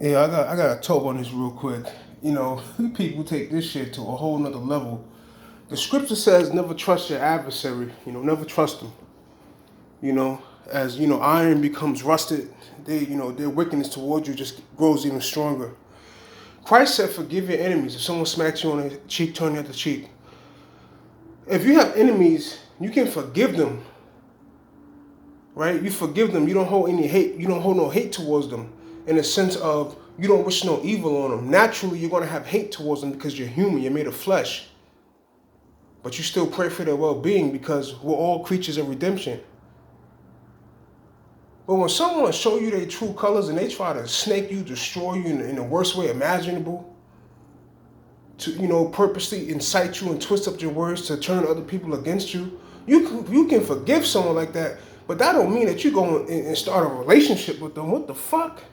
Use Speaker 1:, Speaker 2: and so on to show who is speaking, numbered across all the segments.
Speaker 1: Yeah, I got to talk on this real quick. You know, people take this shit to a whole nother level. The scripture says never trust your adversary. You know, never trust them. You know, as you know, iron becomes rusted, their wickedness towards you just grows even stronger. Christ said, "Forgive your enemies. If someone smacks you on the cheek, turn the other cheek." If you have enemies, you can forgive them, right? You forgive them. You don't hold any hate. You don't hold no hate towards them, in the sense of you don't wish no evil on them. Naturally, you're gonna have hate towards them because you're human. You're made of flesh, but you still pray for their well-being because we're all creatures of redemption. But when someone show you their true colors and they try to snake you, destroy you in the worst way imaginable, to purposely incite you and twist up your words to turn other people against you, you can forgive someone like that. But that don't mean that you go and start a relationship with them. What the fuck?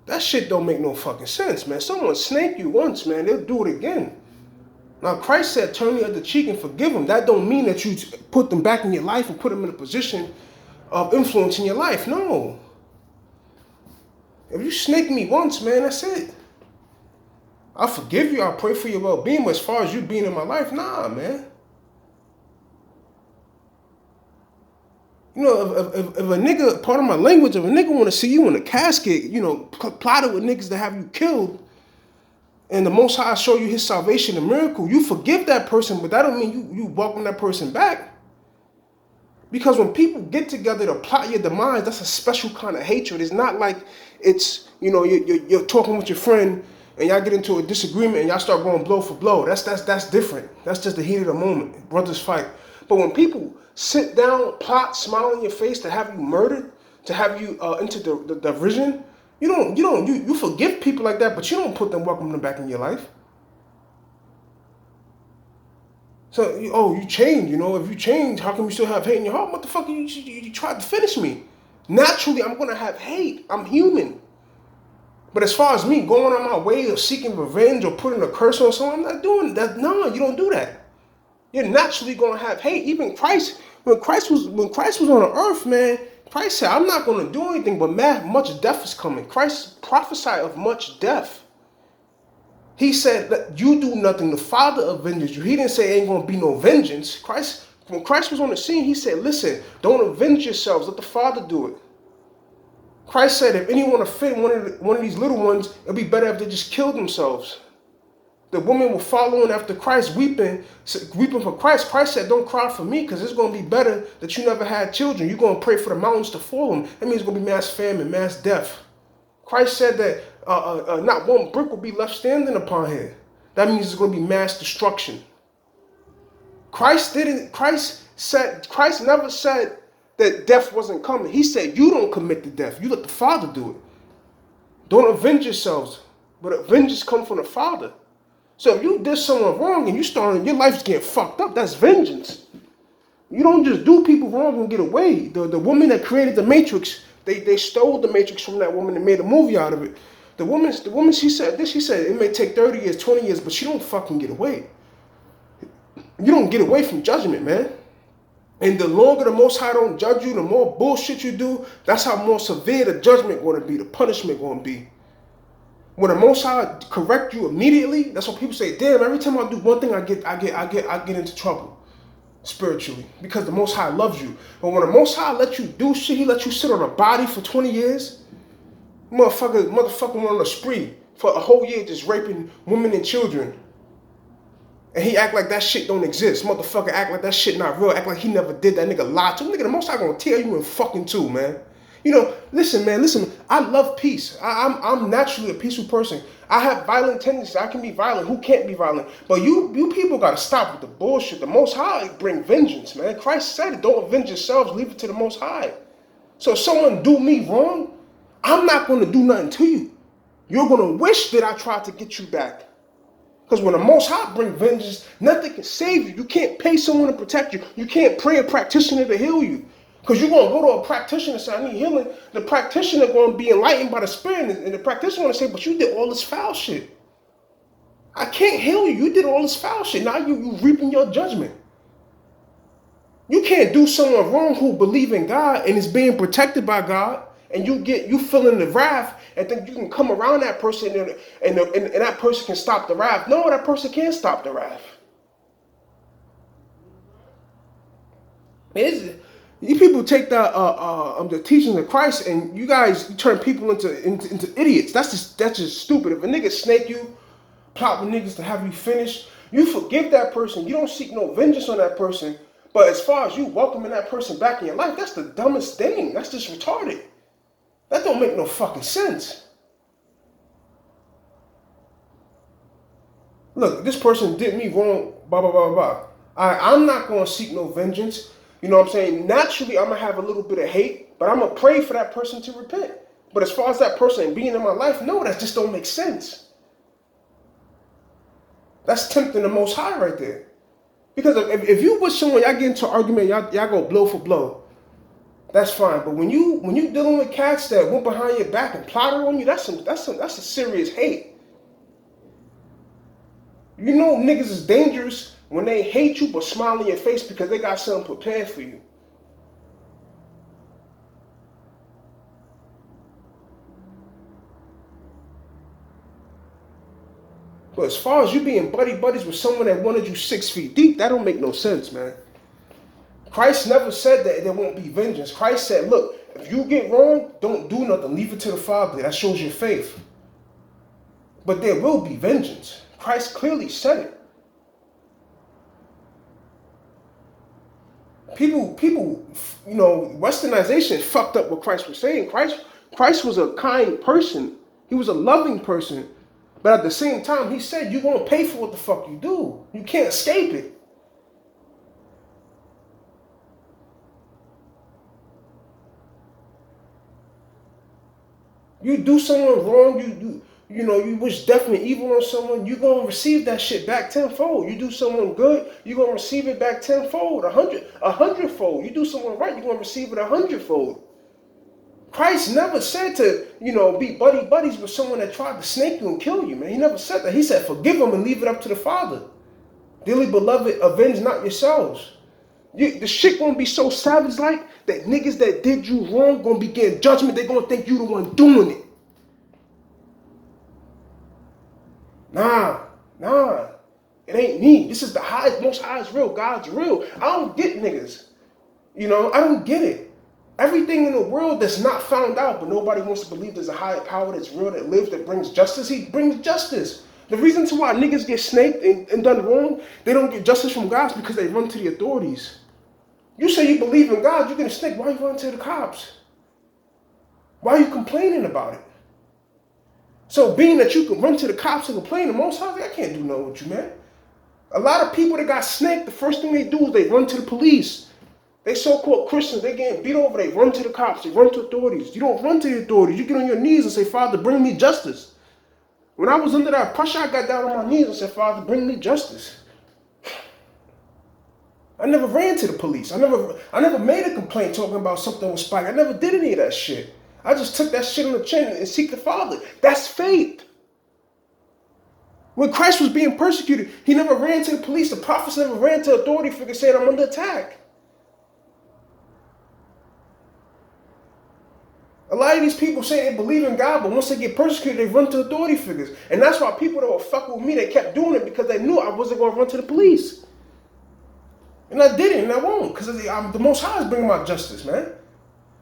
Speaker 1: That shit don't make no fucking sense, man. Someone snake you once, man, they'll do it again. Now, Christ said, turn the other cheek and forgive them. That don't mean that you put them back in your life and put them in a position of influence in your life. No. If you snake me once, man, that's it. I'll forgive you. I'll pray for your well-being. But as far as you being in my life, nah, man. You know, if a nigga, part of my language, if a nigga want to see you in a casket, plotted with niggas to have you killed, and the Most High show you his salvation and miracle, you forgive that person, but that don't mean you welcome that person back. Because when people get together to plot your demise, that's a special kind of hatred. It's not like it's, you're talking with your friend and y'all get into a disagreement and y'all start going blow for blow. That's different. That's just the heat of the moment. Brothers fight. But when people sit down, plot, smile in your face to have you murdered, to have you into the division, you forgive people like that, but you don't welcome them back in your life. So, you change, if you change, how come you still have hate in your heart? What the fuck, you tried to finish me. Naturally, I'm going to have hate. I'm human. But as far as me going on my way of seeking revenge or putting a curse on someone, I'm not doing that. No, you don't do that. You're naturally going to have hate. Even Christ, when Christ was on the earth, man, Christ said, I'm not going to do anything, but much death is coming. Christ prophesied of much death. He said that you do nothing, the Father avenges you. He didn't say ain't gonna be no vengeance. When Christ was on the scene, he said, listen, don't avenge yourselves, let the Father do it. Christ said if anyone offend one of these little ones, it'd be better if they just killed themselves. The woman were following after Christ, weeping for Christ. Christ said, don't cry for me, because it's going to be better that you never had children. You're going to pray for the mountains to fall them. That means it's going to be mass famine, mass death. Christ said that not one brick will be left standing upon here. That means it's going to be mass destruction. Christ never said that death wasn't coming. He said, you don't commit the death. You let the Father do it. Don't avenge yourselves, but vengeance comes from the Father. So if you did someone wrong and your life's getting fucked up, that's vengeance. You don't just do people wrong and get away. The woman that created the Matrix, they stole the Matrix from that woman and made a movie out of it. The woman, she said it may take 30 years, 20 years, but she don't fucking get away. You don't get away from judgment, man. And the longer the Most High don't judge you, the more bullshit you do, that's how more severe the judgment going to be, the punishment going to be. When the Most High correct you immediately, that's what people say, damn, every time I do one thing, I get into trouble spiritually, because the Most High loves you. But when the Most High let you do shit, he let you sit on a body for 20 years, motherfucker went on a spree for a whole year just raping women and children. And he act like that shit don't exist. Motherfucker act like that shit not real. Act like he never did that. Nigga lie to him. Nigga, the Most High gonna tear you in fucking two, man. Listen, man, listen. I love peace. I'm naturally a peaceful person. I have violent tendencies. I can be violent. Who can't be violent? But you people gotta stop with the bullshit. The Most High bring vengeance, man. Christ said it. Don't avenge yourselves. Leave it to the Most High. So if someone do me wrong, I'm not gonna do nothing to you. You're gonna wish that I tried to get you back. Because when the Most High bring vengeance, nothing can save you. You can't pay someone to protect you. You can't pray a practitioner to heal you. Because you're going to go to a practitioner and say, I need healing. The practitioner going to be enlightened by the Spirit. And the practitioner going to say, but you did all this foul shit. I can't heal you. You did all this foul shit. Now you reaping your judgment. You can't do someone wrong who believe in God and is being protected by God, and you feeling the wrath, and think you can come around that person and that person can stop the wrath. No, that person can't stop the wrath. You people take the teachings of Christ, and you guys turn people into idiots. That's just stupid. If a nigga snake you, plot with niggas to have you finished, you forgive that person. You don't seek no vengeance on that person. But as far as you welcoming that person back in your life, that's the dumbest thing. That's just retarded. That don't make no fucking sense. Look, this person did me wrong, blah, blah, blah, blah. I'm not going to seek no vengeance. You know what I'm saying? Naturally, I'm going to have a little bit of hate, but I'm going to pray for that person to repent. But as far as that person being in my life, no, that just don't make sense. That's tempting the Most High right there. Because if you with someone, y'all get into an argument, y'all go blow for blow, that's fine. But when you dealing with cats that went behind your back and plotted on you, that's a serious hate. You know niggas is dangerous when they hate you but smile in your face because they got something prepared for you. But as far as you being buddies with someone that wanted you 6 feet deep, that don't make no sense, man. Christ never said that there won't be vengeance. Christ said, look, if you get wrong, don't do nothing. Leave it to the Father. That shows your faith. But there will be vengeance. Christ clearly said it. People, you know, westernization fucked up what Christ was saying. Christ was a kind person. He was a loving person. But at the same time, he said, you're going to pay for what the fuck you do. You can't escape it. You do someone wrong, you wish definitely evil on someone, you're going to receive that shit back tenfold. You do someone good, you're going to receive it back tenfold, a hundredfold. You do someone right, you're going to receive it 100-fold. Christ never said to, be buddies with someone that tried to snake you and kill you, man. He never said that. He said, forgive them and leave it up to the Father. Dearly beloved, avenge not yourselves. The shit gonna be so savage-like that niggas that did you wrong gonna be getting judgment. They gonna think you the one doing it. Nah. It ain't me. This is the highest, most highest real. God's real. I don't get niggas. I don't get it. Everything in the world that's not found out, but nobody wants to believe there's a higher power that's real, that lives, that brings justice. He brings justice. The reason to why niggas get snaked and done wrong, they don't get justice from God, is because they run to the authorities. You say you believe in God, you're getting snaked. Why are you running to the cops? Why are you complaining about it? So being that you can run to the cops and complain, the Most High, I can't do nothing with you, man. A lot of people that got snaked, the first thing they do is they run to the police. They so-called Christians, they getting beat over, they run to the cops, they run to authorities. You don't run to the authorities. You get on your knees and say, Father, bring me justice. When I was under that pressure, I got down on my knees and said, Father, bring me justice. I never ran to the police. I never made a complaint talking about something with Spike. I never did any of that shit. I just took that shit on the chin and seek the Father. That's faith. When Christ was being persecuted, he never ran to the police. The prophets never ran to authority figures saying, I'm under attack. A lot of these people say they believe in God, but once they get persecuted, they run to authority figures. And that's why people that were fucking with me, they kept doing it because they knew I wasn't going to run to the police. And I didn't, and I won't, because the Most High is bringing my justice, man.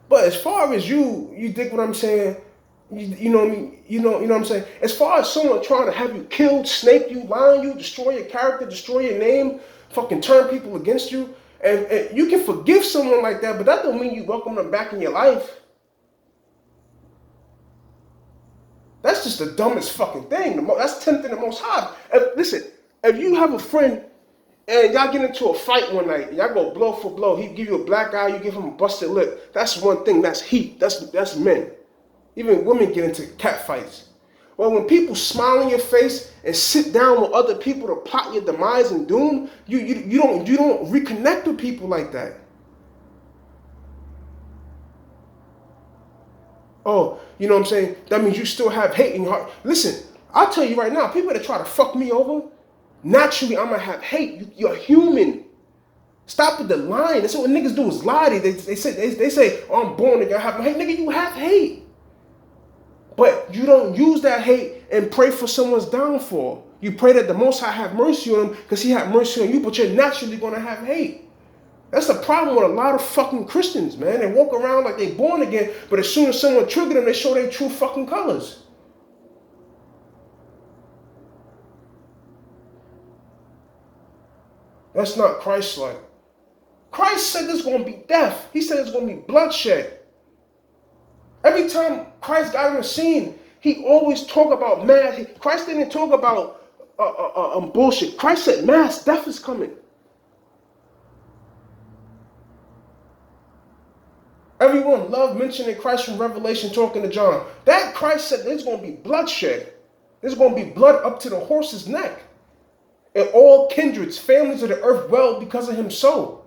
Speaker 1: But as far as you dig what I'm saying, you know what I mean? You know what I'm saying? As far as someone trying to have you killed, snake you, lie on you, destroy your character, destroy your name, fucking turn people against you, and you can forgive someone like that, but that don't mean you welcome them back in your life. That's just the dumbest fucking thing. That's tempting the Most High. Listen, if you have a friend and y'all get into a fight one night, y'all go blow for blow, he give you a black eye, you give him a busted lip, that's one thing, that's heat, that's men. Even women get into cat fights. Well, when people smile in your face and sit down with other people to plot your demise and doom, you don't reconnect with people like that. Oh, you know what I'm saying? That means you still have hate in your heart. Listen, I'll tell you right now, people that try to fuck me over, naturally I'm going to have hate. You're human. Stop with the lying. That's what niggas do is lie. They say, oh, I'm born again. I have hate. Nigga, you have hate. But you don't use that hate and pray for someone's downfall. You pray that the Most High have mercy on them because he had mercy on you, but you're naturally going to have hate. That's the problem with a lot of fucking Christians, man. They walk around like they born again, but as soon as someone triggered them, they show their true fucking colors. That's not Christ-like. Christ said there's going to be death. He said there's going to be bloodshed. Every time Christ got on the scene, he always talked about Christ didn't talk about bullshit. Christ said mass death is coming. Everyone loved mentioning Christ from Revelation talking to John. That Christ said there's going to be bloodshed. There's going to be blood up to the horse's neck. And all kindreds, families of the earth well because of him so.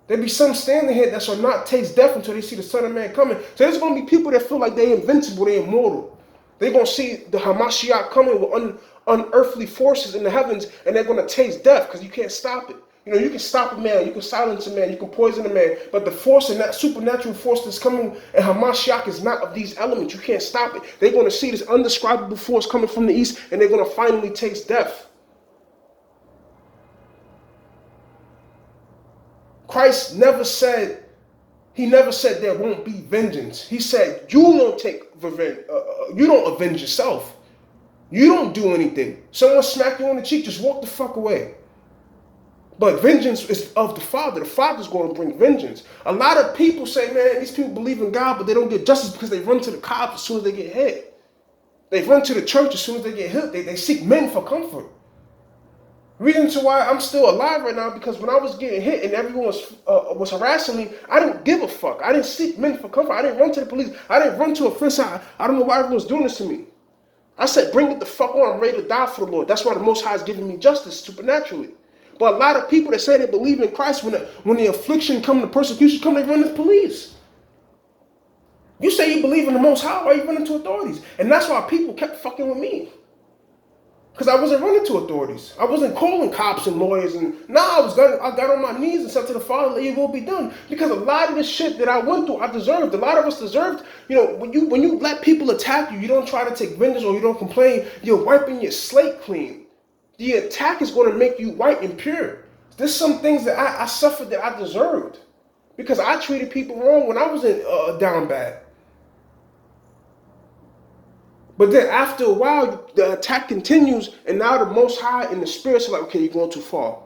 Speaker 1: There be some standing here that shall not taste death until they see the Son of Man coming. So there's going to be people that feel like they're invincible, they're immortal. They're going to see the Hamashiach coming with unearthly forces in the heavens, and they're going to taste death because you can't stop it. You know, you can stop a man, you can silence a man, you can poison a man, but the force and that supernatural force that's coming in Hamashiach is not of these elements. You can't stop it. They're going to see this undescribable force coming from the east, and they're going to finally taste death. Christ never said there won't be vengeance. He said you don't take revenge. You don't avenge yourself. You don't do anything. Someone smack you on the cheek, just walk the fuck away. But vengeance is of the Father. The Father's going to bring vengeance. A lot of people say, man, these people believe in God, but they don't get justice because they run to the cops as soon as they get hit. They run to the church as soon as they get hit. They seek men for comfort. Reason to why I'm still alive right now, because when I was getting hit and everyone was harassing me, I didn't give a fuck. I didn't seek men for comfort. I didn't run to the police. I didn't run to a friend's house. I don't know why everyone's doing this to me. I said, bring it the fuck on. I'm ready to die for the Lord. That's why the Most High is giving me justice supernaturally. But a lot of people that say they believe in Christ, when the affliction come, the persecution come, they run to the police. You say you believe in the Most High, why are you running to authorities? And that's why people kept fucking with me. Because I wasn't running to authorities. I wasn't calling cops and lawyers. And I got on my knees and said to the Father, let your will be done. Because a lot of the shit that I went through, I deserved. A lot of us deserved. You know, when you let people attack you, you don't try to take vengeance or you don't complain, you're wiping your slate clean. The attack is going to make you white and pure. There's some things that I suffered that I deserved. Because I treated people wrong when I was down bad. But then after a while, the attack continues, and now the Most High and the spirits are like, okay, you're going too far.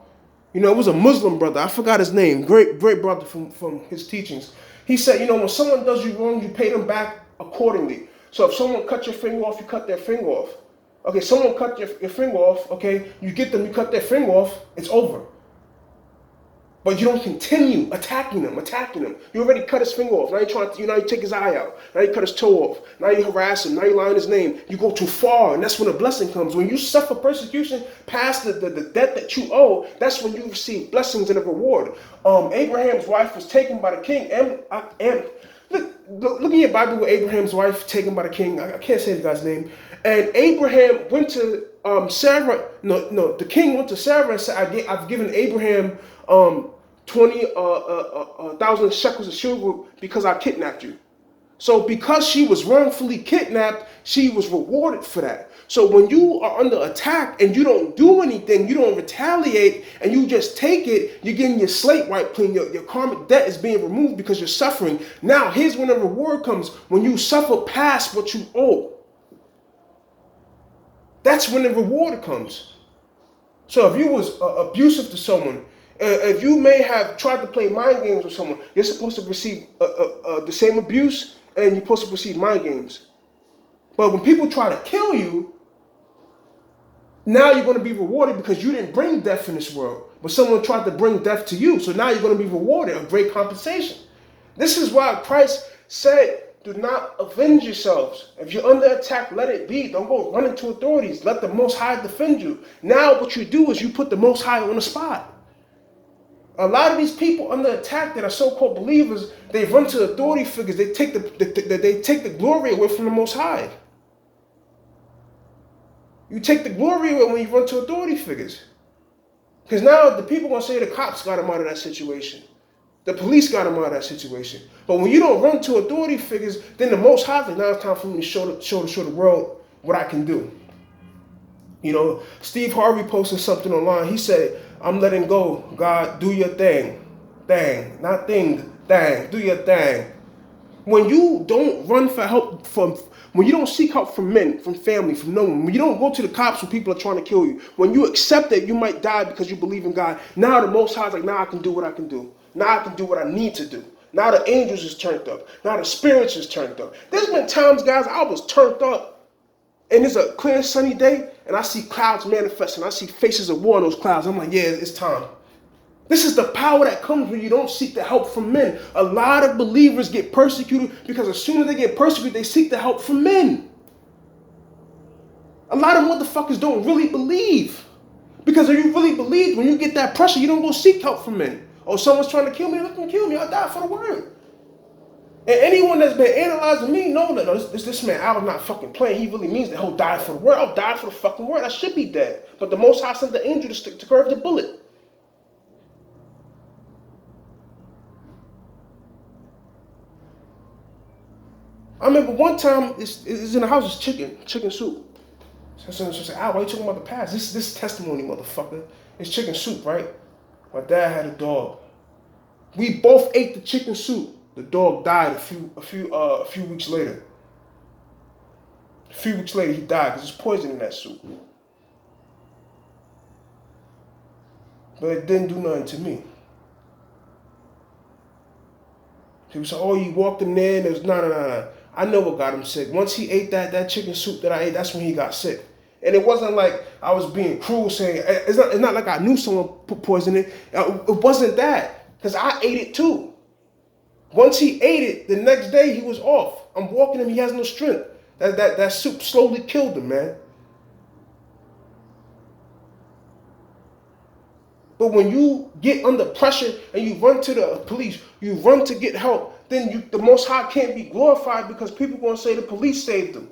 Speaker 1: You know, it was a Muslim brother. I forgot his name. Great brother from his teachings. He said, you know, when someone does you wrong, you pay them back accordingly. So if someone cut your finger off, you cut their finger off. Okay, someone cut your finger off, okay, you get them, you cut their finger off, it's over. But you don't continue attacking them. You already cut his finger off. Now now you take his eye out. Now you cut his toe off. Now you harass him. Now you lie on his name. You go too far, and that's when the blessing comes. When you suffer persecution past the debt that you owe, that's when you receive blessings and a reward. Abraham's wife was taken by the king. Look in your Bible with Abraham's wife taken by the king. I can't say the guy's name. And Abraham went to Sarah. No, the king went to Sarah and said, I've given Abraham 20,000 shekels of silver because I kidnapped you. So because she was wrongfully kidnapped, she was rewarded for that. So when you are under attack and you don't do anything, you don't retaliate, and you just take it, you're getting your slate wiped clean. Your karmic debt is being removed because you're suffering. Now, here's when the reward comes. When you suffer past what you owe. That's when the reward comes. So if you was abusive to someone, if you may have tried to play mind games with someone, you're supposed to receive the same abuse, and you're supposed to receive mind games. But when people try to kill you, now you're going to be rewarded because you didn't bring death in this world. But someone tried to bring death to you, so now you're going to be rewarded a great compensation. This is why Christ said, do not avenge yourselves. If you're under attack, let it be. Don't go running to authorities. Let the Most High defend you. Now what you do is you put the Most High on the spot. A lot of these people under attack that are so-called believers, they run to authority figures. They take the glory away from the Most High. You take the glory away when you run to authority figures. Because now the people going to say the cops got him out of that situation. The police got him out of that situation. But when you don't run to authority figures, then the Most High, like, now it's time for me to show the world what I can do. You know, Steve Harvey posted something online. He said, I'm letting go. God, do your thing. Thing. Not thing. Thing. Do your thing. When you don't run for help when you don't seek help from men, from family, from no one, when you don't go to the cops when people are trying to kill you, when you accept that you might die because you believe in God, now the Most High is like, now I can do what I can do. Now I can do what I need to do. Now the angels is turned up. Now the spirits is turned up. There's been times, guys, I was turned up, and it's a clear sunny day, and I see clouds manifesting. I see faces of war in those clouds. I'm like, yeah, it's time. This is the power that comes when you don't seek the help from men. A lot of believers get persecuted because as soon as they get persecuted, they seek the help from men. A lot of motherfuckers don't really believe. Because if you really believe, when you get that pressure, you don't go seek help from men. Oh, someone's trying to kill me, let them kill me. I'll die for the word. And anyone that's been analyzing me, know that this man Al is not fucking playing. He really means that he'll die for the word. I'll die for the fucking word. I should be dead. But the Most High sent the angel to curve the bullet. I remember one time, it's in the house, it's chicken soup. So I said, Al, why are you talking about the past? This is testimony, motherfucker. It's chicken soup, right? My dad had a dog. We both ate the chicken soup. The dog died a few weeks later. A few weeks later, he died because there's poison in that soup. But it didn't do nothing to me. People say, oh, you walked him there, and there's no. I know what got him sick. Once he ate that chicken soup that I ate, that's when he got sick. And it wasn't like I was being cruel saying, it's not like I knew someone put poison in it. It wasn't that, because I ate it too. Once he ate it, the next day he was off. I'm walking him, he has no strength. That soup slowly killed him, man. But when you get under pressure and you run to the police, you run to get help, then the Most High can't be glorified because people are going to say the police saved them.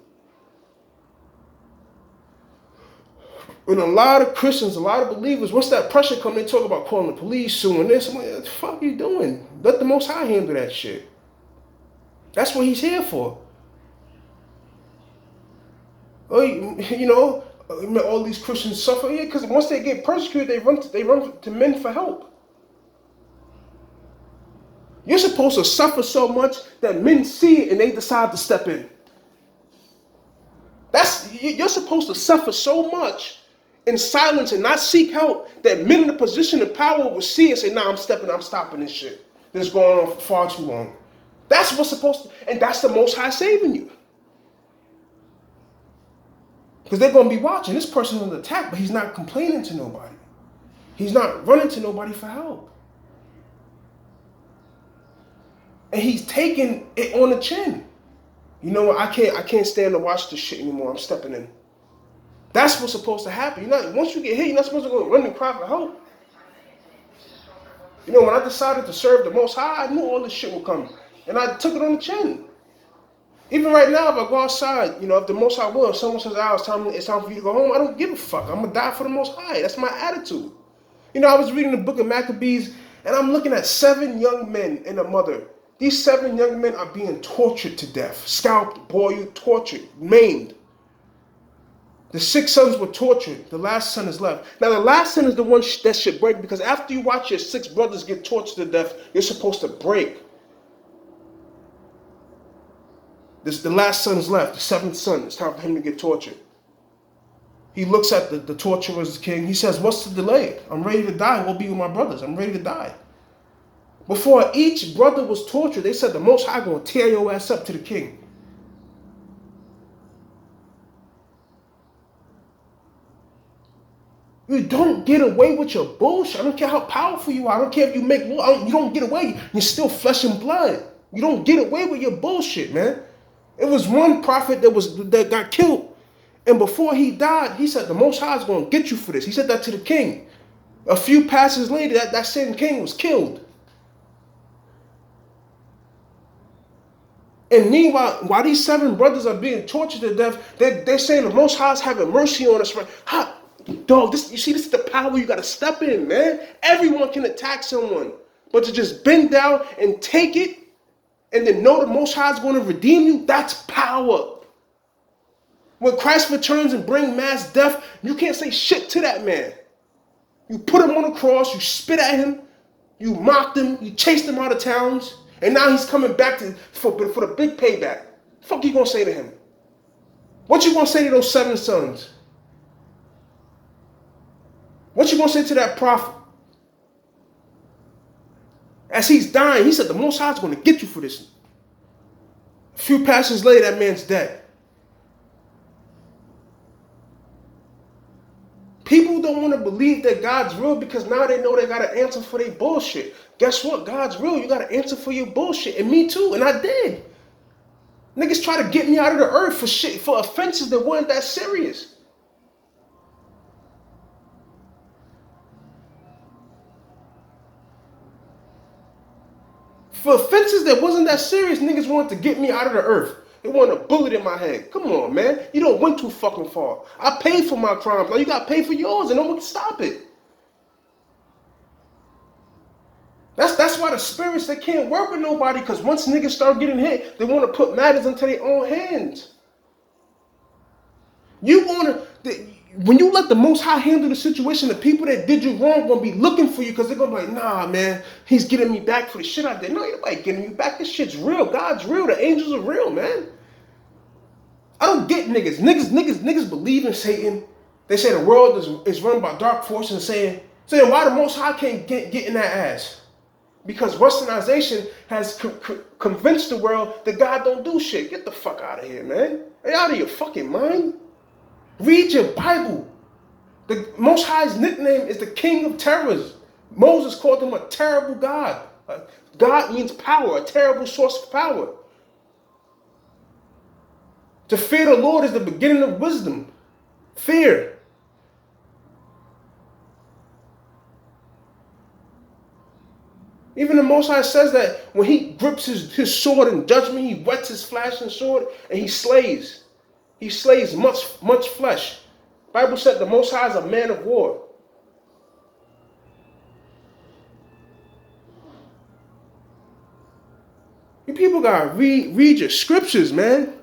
Speaker 1: And a lot of Christians, a lot of believers, once that pressure comes, they talk about calling the police, suing this. I'm like, what the fuck are you doing? Let the Most High handle that shit. That's what he's here for. Oh, you know, all these Christians suffer. Yeah, because once they get persecuted, they run to men for help. You're supposed to suffer so much that men see it and they decide to step in. You're supposed to suffer so much in silence and not seek help that men in a position of power will see and say, nah, I'm stopping this shit. This is going on for far too long. That's what's supposed to, and that's the Most High saving you. Because they're going to be watching. This person's under attack, but he's not complaining to nobody. He's not running to nobody for help. And he's taking it on the chin. You know what? I can't stand to watch this shit anymore. I'm stepping in. That's what's supposed to happen. Once you get hit, you're not supposed to go run and cry for help. You know, when I decided to serve the Most High, I knew all this shit would come. And I took it on the chin. Even right now, if I go outside, you know, if the Most High will, if someone says, it's time for you to go home, I don't give a fuck. I'm going to die for the Most High. That's my attitude. You know, I was reading the book of Maccabees, and I'm looking at 7 young men and a mother. These 7 young men are being tortured to death, scalped, boiled, tortured, maimed. The 6 sons were tortured. The last son is left. Now, the last son is the one that should break, because after you watch your 6 brothers get tortured to death, you're supposed to break. The last son is left, the 7th son. It's time for him to get tortured. He looks at the torturer's king. He says, what's the delay? I'm ready to die. We'll be with my brothers. I'm ready to die. Before each brother was tortured, they said the Most High going to tear your ass up to the king. You don't get away with your bullshit. I don't care how powerful you are. I don't care if you make law. You don't get away. You're still flesh and blood. You don't get away with your bullshit, man. It was one prophet that got killed. And before he died, he said, the Most High is going to get you for this. He said that to the king. A few passages later, that same king was killed. And meanwhile, while these 7 brothers are being tortured to death, they're saying the Most High is having mercy on us. Right? Dog, you see, this is the power you got to step in, man. Everyone can attack someone. But to just bend down and take it and then know the Most High is going to redeem you, that's power. When Christ returns and bring mass death, you can't say shit to that man. You put him on the cross, you spit at him, you mocked him, you chased him out of towns, and now he's coming back for the big payback. Fuck you gonna say to him? What you gonna say to those 7 sons? What you gonna say to that prophet? As he's dying, he said the Most High is gonna get you for this. A few passages later, that man's dead. People don't want to believe that God's real because now they know they got to answer for their bullshit. Guess what? God's real. You got to answer for your bullshit. And me too. And I did. Niggas try to get me out of the earth for shit, for offenses that weren't that serious. For offenses that wasn't that serious, niggas wanted to get me out of the earth. They wanted a bullet in my head. Come on, man. You don't went too fucking far. I paid for my crimes. Now you got to pay for yours and no one can stop it. That's why the spirits, they can't work with nobody, because once niggas start getting hit, they want to put matters into their own hands. When you let the Most High handle the situation, the people that did you wrong going to be looking for you because they're going to be like, nah, man, he's getting me back for the shit I did. No, ain't nobody getting you back. This shit's real. God's real. The angels are real, man. I don't get niggas. Niggas believe in Satan. They say the world is run by dark forces, saying why the Most High can't get in that ass. Because westernization has convinced the world that God don't do shit. Get the fuck out of here, man. Are you out of your fucking mind? Read your Bible. The Most High's nickname is the King of Terrors. Moses called him a terrible God. God means power, a terrible source of power. To fear the Lord is the beginning of wisdom. Fear. Even the Most High says that when he grips his sword in judgment, he whets his flashing sword and he slays. He slays much flesh. The Bible said the Most High is a man of war. You people gotta read your scriptures, man.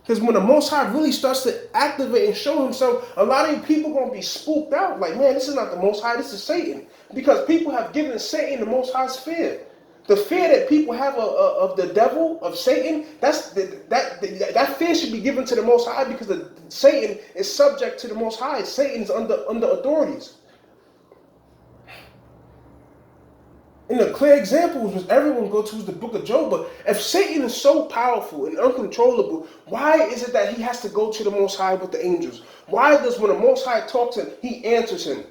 Speaker 1: Because when the Most High really starts to activate and show himself, a lot of you people gonna be spooked out. Like, man, this is not the Most High, this is Satan. Because people have given Satan the Most High's fear. The fear that people have of the devil, of Satan, that fear should be given to the Most High, because Satan is subject to the Most High. Satan is under authorities. And the clear example which everyone goes to is the book of Job. But if Satan is so powerful and uncontrollable, why is it that he has to go to the Most High with the angels? Why does when the Most High talks to him, he answers him?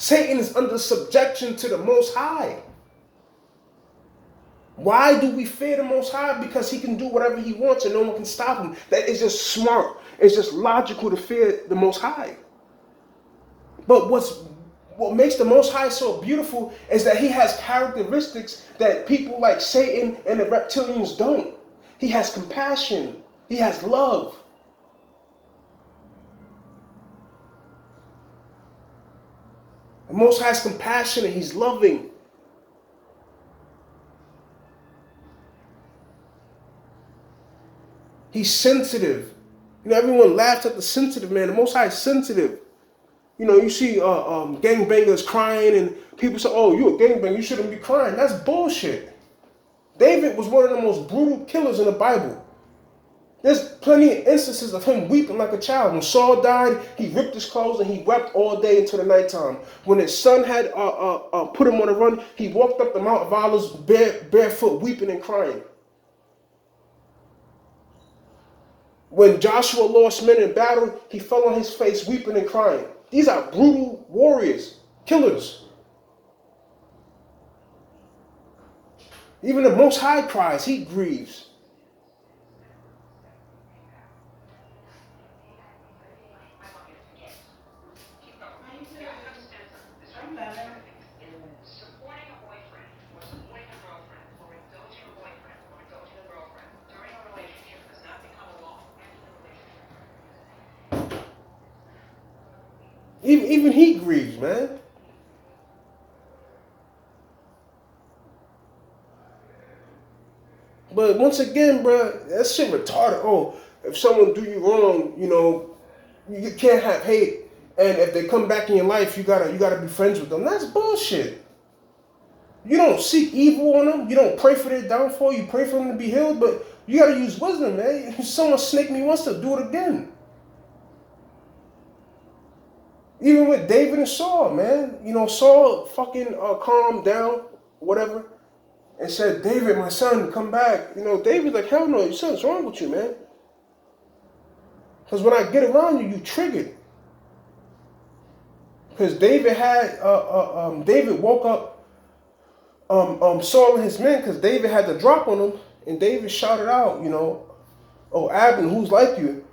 Speaker 1: Satan is under subjection to the Most High. Why do we fear the Most High? Because he can do whatever he wants and no one can stop him. That is just smart. It's just logical to fear the Most High. But what makes the Most High so beautiful is that he has characteristics that people like Satan and the reptilians don't. He has compassion. He has love. The Most High is compassionate. He's loving. He's sensitive. You know, everyone laughs at the sensitive man. The Most High is sensitive. You know, you see gangbangers crying and people say, oh, you a gangbanger, you shouldn't be crying. That's bullshit. David was one of the most brutal killers in the Bible. There's plenty of instances of him weeping like a child. When Saul died, he ripped his clothes and he wept all day until the nighttime. When his son had put him on a run, he walked up the Mount of Olives barefoot, weeping and crying. When Joshua lost men in battle, he fell on his face, weeping and crying. These are brutal warriors, killers. Even the Most High cries, he grieves. Even he grieves, man. But once again, bro, that shit retarded. Oh, if someone do you wrong, you can't have hate. And if they come back in your life, you gotta be friends with them. That's bullshit. You don't seek evil on them. You don't pray for their downfall. You pray for them to be healed, but you gotta use wisdom, man. If someone snaked me once, to do it again. Even with David and Saul, man. Saul fucking calmed down, whatever, and said, David, my son, come back. David's like, hell no, something's wrong with you, man. Because when I get around you, you triggered. Because David David woke up Saul and his men, because David had the drop on him, and David shouted out, oh, Abner, who's like you?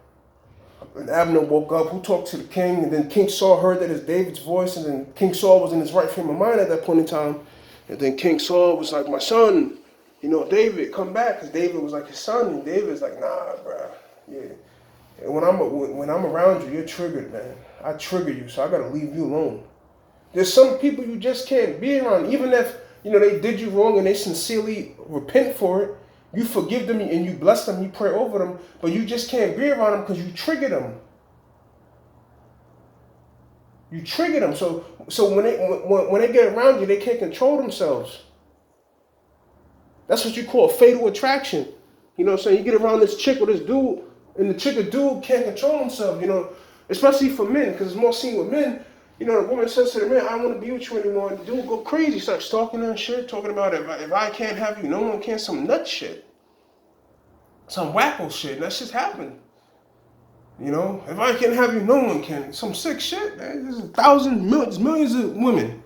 Speaker 1: And Abner woke up, who talked to the king, and then King Saul heard that it's David's voice, and then King Saul was in his right frame of mind at that point in time, and then King Saul was like, my son, David, come back, because David was like his son, and David's like, nah, bro, yeah. And when I'm around you, you're triggered, man. I trigger you, so I gotta leave you alone. There's some people you just can't be around, even if they did you wrong and they sincerely repent for it. You forgive them and you bless them, you pray over them, but you just can't be around them because you trigger them. You trigger them, so when they get around you, they can't control themselves. That's what you call fatal attraction. You know what I'm saying? You get around this chick or this dude, and the chick or dude can't control himself. Especially for men, because it's more seen with men. The woman says to the man, I don't want to be with you anymore. And the dude go crazy, starts stalking her and shit, talking about if I can't have you, no one can, some nut shit. Some wacko shit, and that shit's happened. If I can't have you, no one can. Some sick shit, man. There's thousands, millions of women.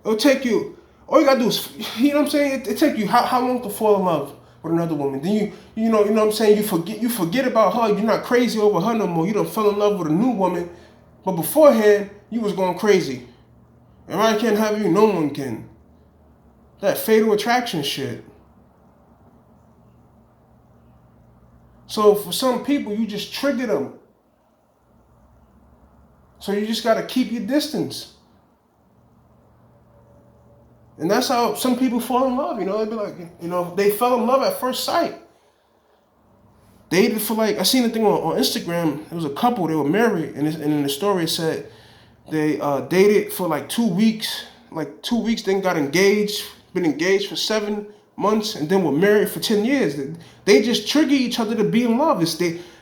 Speaker 1: It'll take you, all you gotta do is, what I'm saying? It take you how long to fall in love with another woman? Then you know what I'm saying? You forget about her. You're not crazy over her no more. You done fell in love with a new woman. But beforehand, you was going crazy. If I can't have you, no one can. That fatal attraction shit. So for some people, you just trigger them. So you just got to keep your distance. And that's how some people fall in love. They'd be like, they fell in love at first sight. Dated for I seen a thing on Instagram. It was a couple, they were married, and in the story it said they dated for 2 weeks. 2 weeks, then got engaged, been engaged for 7 months, and then were married for 10 years. They just trigger each other to be in love.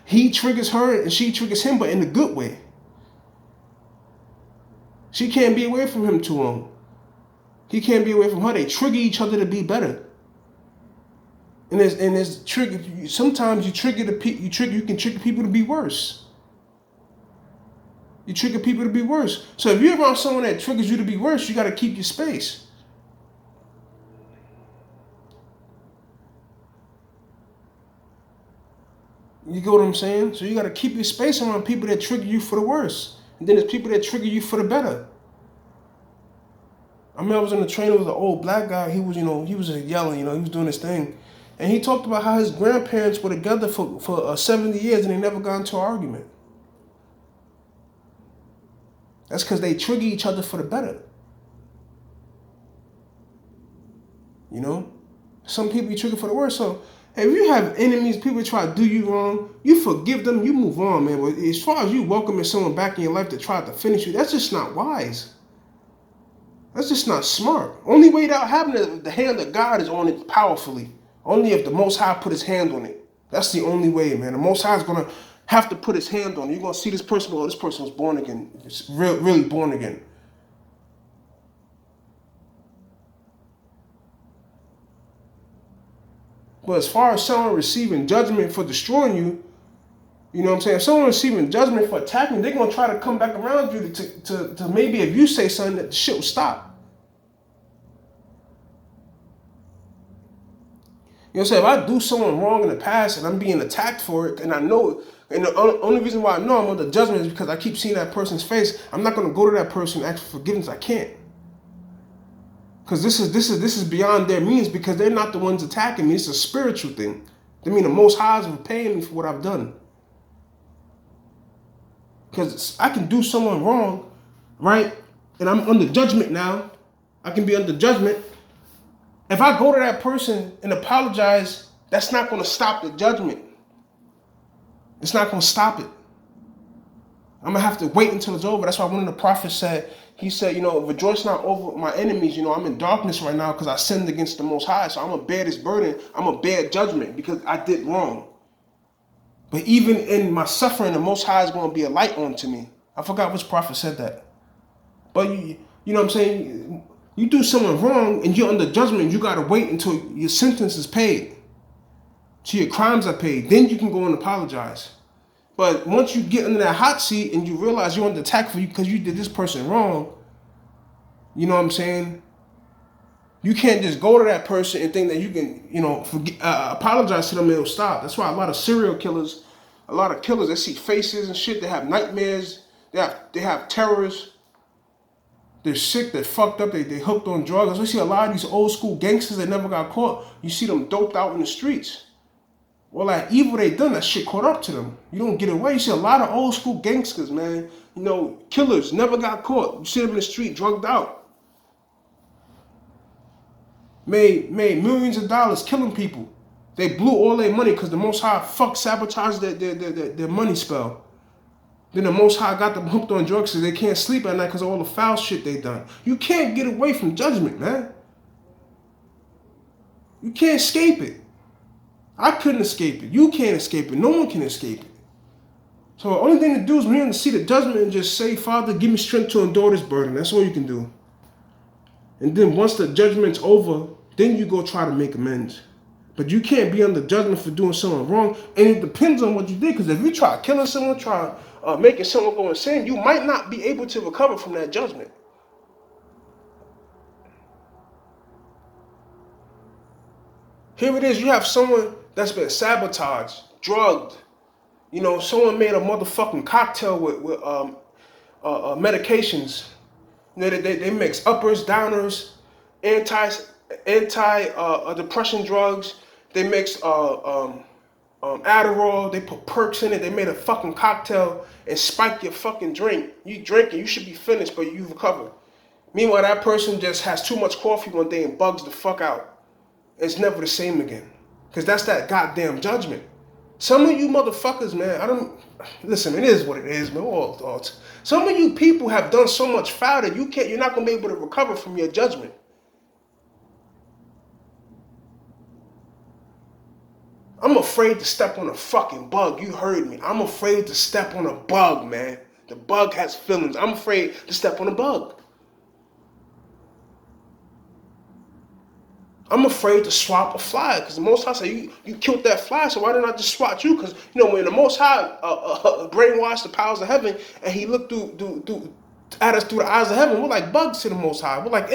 Speaker 1: He triggers her and she triggers him, but in a good way. She can't be away from him too long. He can't be away from her. They trigger each other to be better. And there's trigger. Sometimes you can trigger people to be worse. You trigger people to be worse. So if you're around someone that triggers you to be worse, you got to keep your space. You get what I'm saying? So you got to keep your space around people that trigger you for the worse, and then there's people that trigger you for the better. I was in the train with an old black guy. He was yelling. He was doing his thing. And he talked about how his grandparents were together for 70 years and they never got into an argument. That's because they trigger each other for the better. Some people you trigger for the worse. So if you have enemies, people try to do you wrong, you forgive them, you move on, man. But as far as you welcoming someone back in your life that tried to finish you, that's just not wise. That's just not smart. Only way that'll happen is the hand of God is on it powerfully. Only if the Most High put his hand on it. That's the only way, man. The Most High is going to have to put his hand on it. You're going to see this person, this person was born again. It's really born again. But as far as someone receiving judgment for destroying you, you know what I'm saying? If someone receiving judgment for attacking, they're going to try to come back around you to maybe if you say something that the shit will stop. You know what I'm saying? If I do someone wrong in the past and I'm being attacked for it, and I know, and the only reason why I know I'm under judgment is because I keep seeing that person's face, I'm not going to go to that person and ask for forgiveness. I can't. Because this is beyond their means, because they're not the ones attacking me. It's a spiritual thing. I mean, the Most High is repaying me for what I've done. Because I can do someone wrong, right? And I'm under judgment now. I can be under judgment. If I go to that person and apologize, that's not going to stop the judgment. It's not going to stop it. I'm going to have to wait until it's over. That's why one of the prophets said, he said, rejoice not over my enemies. I'm in darkness right now because I sinned against the Most High. So I'm going to bear this burden. I'm going to bear judgment because I did wrong. But even in my suffering, the Most High is going to be a light unto me. I forgot which prophet said that. But you know what I'm saying? You do someone wrong and you're under judgment, you got to wait until your sentence is paid. Till your crimes are paid. Then you can go and apologize. But once you get under that hot seat and you realize you're under attack because you did this person wrong, you know what I'm saying? You can't just go to that person and think that you can, apologize to them and it'll stop. That's why a lot of serial killers, they see faces and shit. They have nightmares. They have terrors. They're sick. They're fucked up. They hooked on drugs. We see a lot of these old school gangsters that never got caught. You see them doped out in the streets. Well, that evil they done, that shit caught up to them. You don't get away. You see a lot of old school gangsters, man. Killers never got caught. You see them in the street, drugged out. Made millions of dollars killing people. They blew all their money because the Most High sabotaged their money spell. Then the Most High got them hooked on drugs so they can't sleep at night because of all the foul shit they done. You can't get away from judgment, man. You can't escape it. I couldn't escape it. You can't escape it. No one can escape it. So the only thing to do is when you're in the seat of judgment and just say, Father, give me strength to endure this burden. That's all you can do. And then once the judgment's over, then you go try to make amends. But you can't be under judgment for doing something wrong. And it depends on what you did. Because if you try killing someone, try making someone go insane, you might not be able to recover from that judgment. Here it is. You have someone that's been sabotaged, drugged. Someone made a motherfucking cocktail with medications. They mix uppers, downers, anti-depression drugs. They mix Adderall. They put perks in it. They made a fucking cocktail and spike your fucking drink. You drink it, you should be finished, but you recover. Meanwhile, that person just has too much coffee one day and bugs the fuck out. It's never the same again. Because that's that goddamn judgment. Some of you motherfuckers, man, listen, it is what it is, man. All thoughts. Some of you people have done so much foul that you're not going to be able to recover from your judgment. I'm afraid to step on a fucking bug. You heard me. I'm afraid to step on a bug, man. The bug has feelings. I'm afraid to step on a bug. I'm afraid to swat a fly because the Most High said, you killed that fly, so why didn't I just swat you? Because, when the Most High brainwashed the powers of heaven and he looked at us through the eyes of heaven, we're like bugs to the Most High. We're like